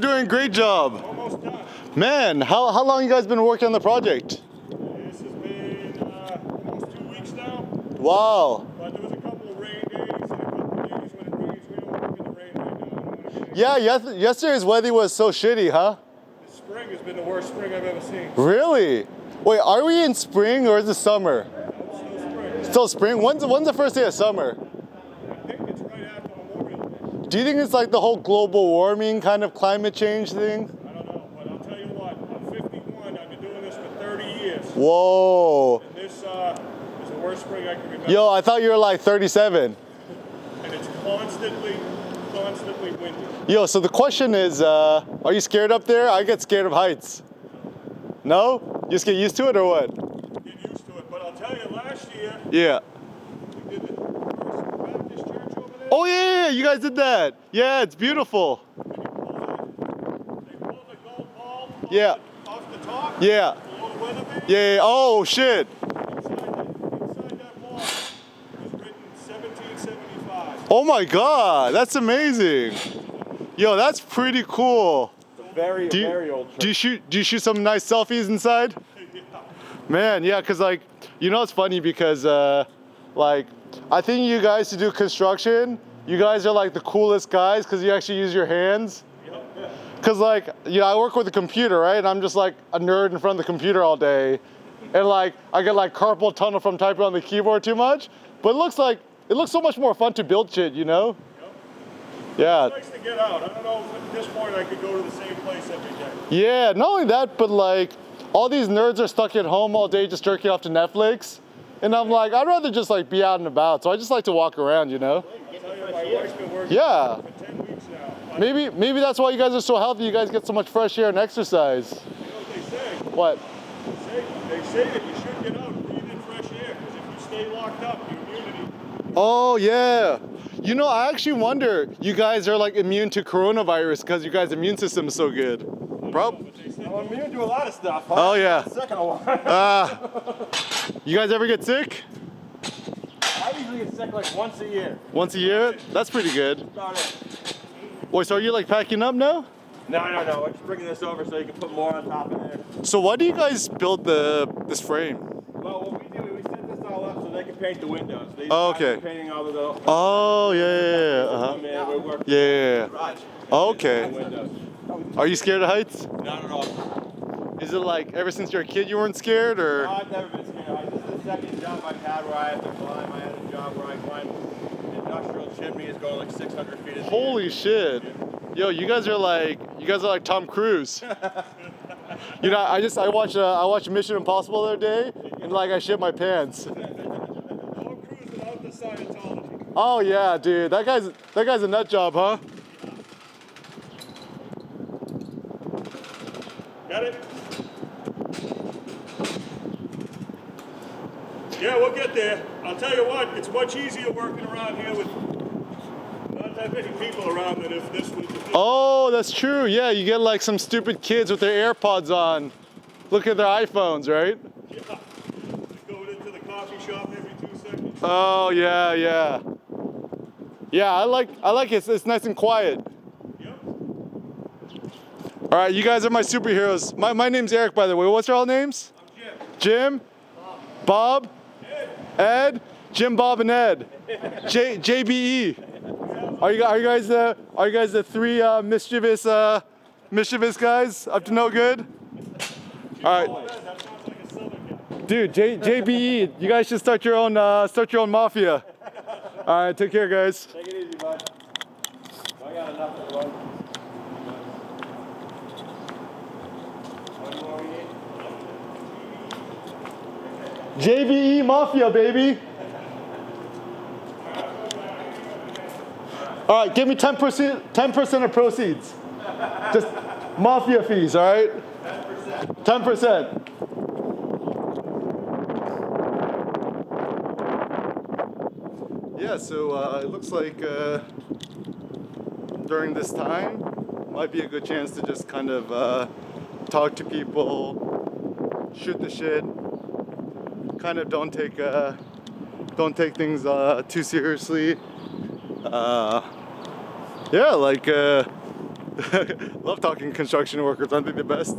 Doing a great job. Almost done. Man, how long you guys been working on the project? This has been almost 2 weeks now, Wow. but there was a couple of rain days and a couple of days when it rains. We don't work in the rain right now. I don't want to get Yeah, yesterday's weather was so shitty, huh? This spring has been the worst spring I've ever seen. Really? Wait, are we in spring or is it summer? It's still spring. Still spring? When's the first day of summer? I think it's right after Memorial Day. Do you think it's like the whole global warming kind of climate change thing? I don't know, but I'll tell you what, I'm 51. I've been doing this for 30 years. Whoa. And this is the worst spring I can remember. Yo, I thought you were like 37. And it's constantly windy. Yo, so the question is, are you scared up there? I get scared of heights. No? You just get used to it or what? Get used to it, but I'll tell you, last year, Yeah. we did the First Baptist Church over there. Oh yeah, you guys did that. Yeah, it's beautiful. They pulled the gold ball Yeah. off the top. Yeah. Below the weather vane. Yeah. Oh shit. Inside that ball was written 1775. Oh my god, that's amazing. Yo, that's pretty cool. Very, Do very old do you shoot some nice selfies inside? Man, yeah, cause like, you know, it's funny because like, I think you guys to do construction, you guys are like the coolest guys because you actually use your hands. Cause like, you know, I work with a computer, right? And I'm just like a nerd in front of the computer all day, and like I get like carpal tunnel from typing on the keyboard too much. But it looks so much more fun to build shit, you know? Yeah. It's nice to get out. I don't know if at this point I could go to the same place every day. Yeah, not only that, but like all these nerds are stuck at home all day just jerking off to Netflix. And I'm like, I'd rather just like be out and about. So I just like to walk around, you know? I'll tell you, my wife's been working Yeah. for 10 weeks now. Maybe that's why you guys are so healthy. You guys get so much fresh air and exercise. You know what they say? What? They say that you should get out and breathe in fresh air because if you stay locked up, your immunity. Oh yeah. You know, I actually wonder, you guys are like immune to coronavirus because you guys' immune system is so good. I'm immune to a lot of stuff. Huh? Oh yeah. Second one. You guys ever get sick? I usually get sick like once a year. Once a year? That's pretty good. About it. Wait, so are you like packing up now? No. We're just bringing this over so you can put more on top of there. So why do you guys build this frame? Well, what we do, we set this all up so they can paint the windows. These Oh, guys okay. are painting all of the. Oh yeah. Uh-huh. Man, we're working Yeah. garage. Okay. Windows. Are you scared of heights? Not at all. Is it like ever since you're a kid you weren't scared or? No, I've never been scared. This is the second job I've had where I have to climb. I had a job where I climbed an industrial chimney is going like 600 feet in the air. Holy shit. Yo, you guys are like Tom Cruise. You know, I watched Mission Impossible the other day and like I shit my pants. Tom Cruise without the Scientology. Oh yeah, dude. That guy's a nut job, huh? Got it? Yeah, we'll get there. I'll tell you what, it's much easier working around here with not that many people around than if this was. Oh, that's true. Yeah, you get like some stupid kids with their AirPods on. Look at their iPhones, right? Yeah. Going into the coffee shop every 2 seconds. Oh yeah. Yeah, I like it. It's nice and quiet. Yep. All right, you guys are my superheroes. My name's Eric, by the way. What's your all names? I'm Jim. Jim? Bob? Ed? Jim, Bob, and Ed. JBE. Are you guys the three mischievous guys up to no good? All right. That sounds like a Southern guy. Dude, JBE, you guys should start your own mafia. All right, take care, guys. Take it easy, bud. I got enough of one. What do you want to eat? JBE Mafia, baby. All right, give me 10% of proceeds. Just mafia fees, all right? 10%. Yeah, so it looks like during this time might be a good chance to just kind of talk to people, shoot the shit, kind of don't take things too seriously. Yeah, like Love talking construction workers, aren't they the best?